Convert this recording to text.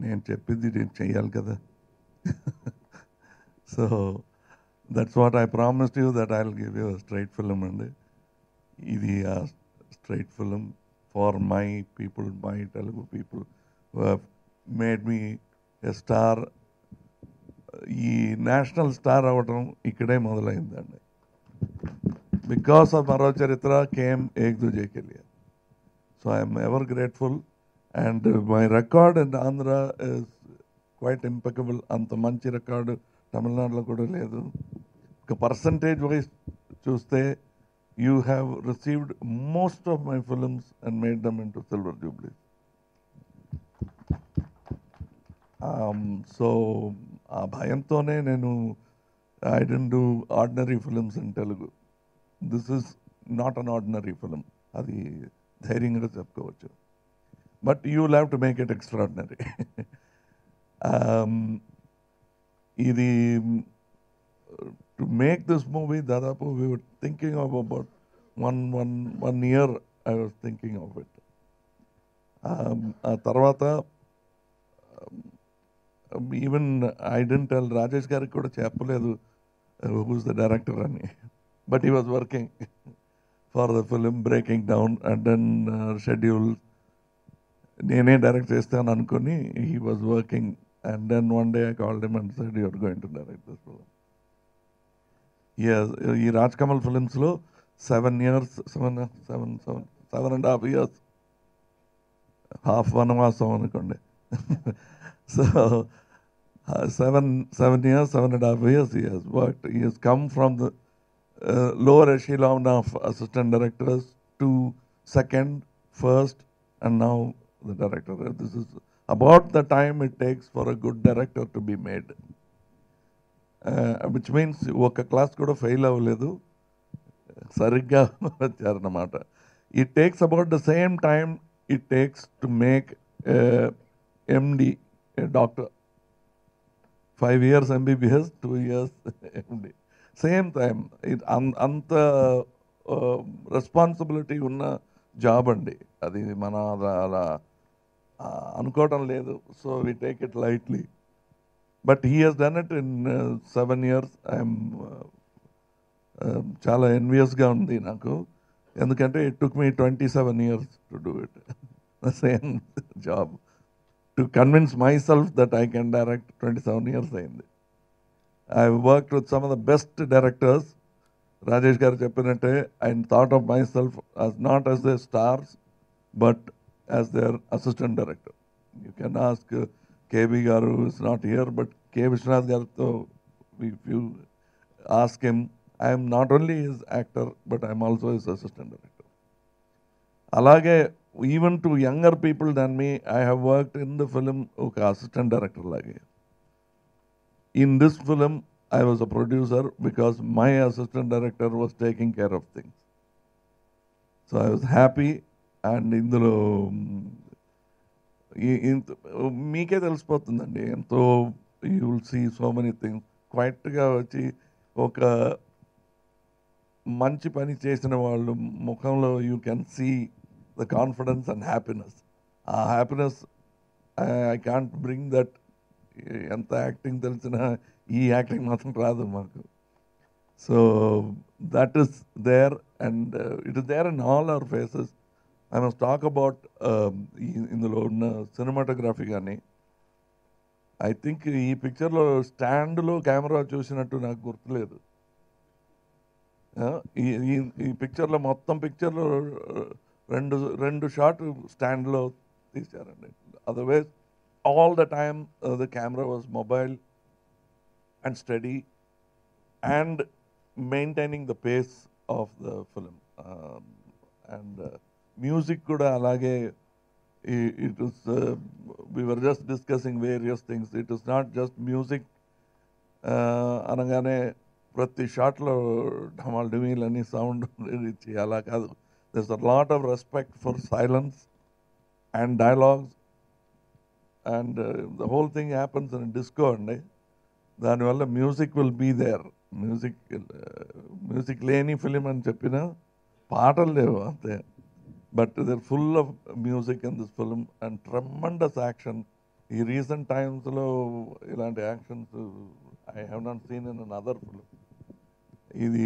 నేను చెప్పింది నేను చెయ్యాలి కదా. So that's what I promised you that I will give you straight film అండి. ఇది ఆ straight film for my people, my Telugu people who have made me a star. ఈ నేషనల్ స్టార్ అవ్వడం ఇక్కడే మొదలైందండి. Because of Maro Charitra came Ek Duje Ke Liye. So I'm ever grateful. And my record in Andhra is quite impeccable. అంత మంచి record తమిళనాడులో కూడా లేదు. ఒక పర్సంటేజ్ వైజ్ చూస్తే you have received most of my films and made them in to silver jubilee. So ఆ భయంతోనే నేను I don't do ordinary films in Telugu. This is not an ordinary film, అది ధైర్యంగా చెప్పుకోవచ్చు. But you will have to make it extraordinary. ఇది to make this movie దాదాపు we were thinking of about one year I was thinking of it. ఆ తర్వాత even I didn't tell Rajesh గారికి కూడా చెప్పలేదు హూస్ ద డైరెక్టర్ అని. But he was working for the film breaking down and then schedule నేనే direct చేస్తాను అనుకుని he was working. And then one day I called him and said you are going to direct this film. ఈ రాజ్ కమల్ ఫిలిమ్స్లో 7 years, 7.5 years, half వనవాసం అనుకోండి. So 7 years, 7.5 years he has worked. He has come from the lower echelon of assistant directors to second, first, and now the director. This is about the time it takes for a good director to be made. Which means ఒక class కూడా fail అవ్వలేదు, సరిగ్గా వచ్చారన్నమాట. It takes about the same time it takes to make MD, doctor. 5 years MBBS, 2 years MD. Same time. అంత responsibility ఉన్న job అండి అది. మన అలా అనుకోవటం లేదు. So we take it lightly. But he has done it in 7 years. I'm చాలా ఎన్వియస్గా ఉంది నాకు. ఎందుకంటే it took me 27 years to do it, the same job. To convince myself that I can direct 27 years అయింది. I worked with some of the best directors. Rajesh garu చెప్పినట్టే I thought of myself as not as the stars but as their assistant director. You can ask KB garu, is not here, but K Viswanath గారితో if you ask him, I'm not only his actor but I'm also his assistant director. అలాగే even to younger people than me I have worked in the film ఒక assistant director లాగే. In this film, I was a producer because my assistant director was taking care of things. So I was happy. And ఇందులో మీకే తెలిసిపోతుందండి ఎంతో. You will see so many things. క్వైట్గా వచ్చి ఒక మంచి పని చేసిన వాళ్ళు ముఖంలో you can see the confidence and happiness. ఆ happiness I can't bring that. ఎంత యాక్టింగ్ తెలిసినా ఈ యాక్టింగ్ మాత్రం రాదు మాకు. So that is there and it is there in all our faces. I must talk about ఇందులో ఉన్న సినిమాటోగ్రఫీ. కానీ ఐ థింక్ ఈ పిక్చర్లో స్టాండ్లో కెమెరా చూసినట్టు నాకు గుర్తులేదు. ఈ పిక్చర్లో మొత్తం పిక్చర్లో రెండు షాట్ స్టాండ్లో తీశారండి. Otherwise all the time the camera was mobile and steady and maintaining the pace of the film. And music kuda alage. It was we were just discussing various things. It was not just music anagane prati shot lo dhamal dhimil ani sound ichi ala kaadu. There's a lot of respect for silence and dialogues. And the whole thing happens in a disco అండి. దానివల్ల music will be there. Music లేని film అని చెప్పిన పాటలు లేవు అంతే. But they are full of music in this film and tremendous action. ఈ recent టైమ్స్లో ఇలాంటి actions I have not seen in another film. ఇది